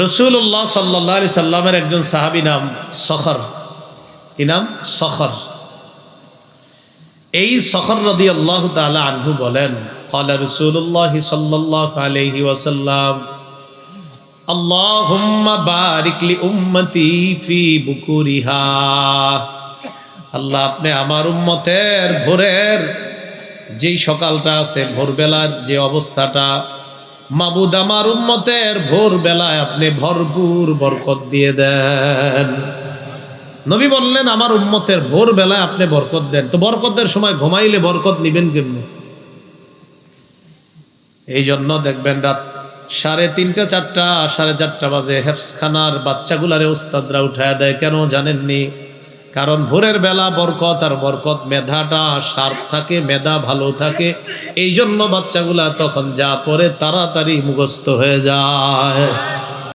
রাসূলুল্লাহ সাল্লাল্লাহু আলাইহি সাল্লামের একজন সাহাবী নাম সখর। কি নাম? সখর। এই সখর রাদিয়াল্লাহু তাআলা আনহু বলেন, ক্বালা রাসূলুল্লাহ সাল্লাল্লাহু আলাইহি ওয়াসাল্লাম, আল্লাহুম্মা বারিক লি উম্মতি ফি বুকুরিহা। আল্লাহ, আপনি আমার উম্মতের ভোরের যেই সকালটা আছে, ভোরবেলার যে অবস্থাটা, মাবুদ আমার উম্মতের ভোরবেলায় আপনি ভরপুর বরকত দিয়ে দেন। নবী বললেন, আমার উম্মতের ভোরবেলায় আপনি বরকত দেন। তো বরকতের সময় ঘুমাইলে বরকত নিবেন কেমনে? এই জন্য দেখবেন রাত 3:30 4টা 4:30 বাজে হেফজখানার বাচ্চাগুলারে উস্তাদরা উঠায় দেয়। কেন জানেননি? কারণ ভোরের বেলা বরকত, আর বরকত মেধাটা শার্প থাকে, মেধা ভালো থাকে। এই জন্য বাচ্চাগুলা তখন যা পড়ে তাড়াতাড়ি মুখস্থ হয়ে যায়।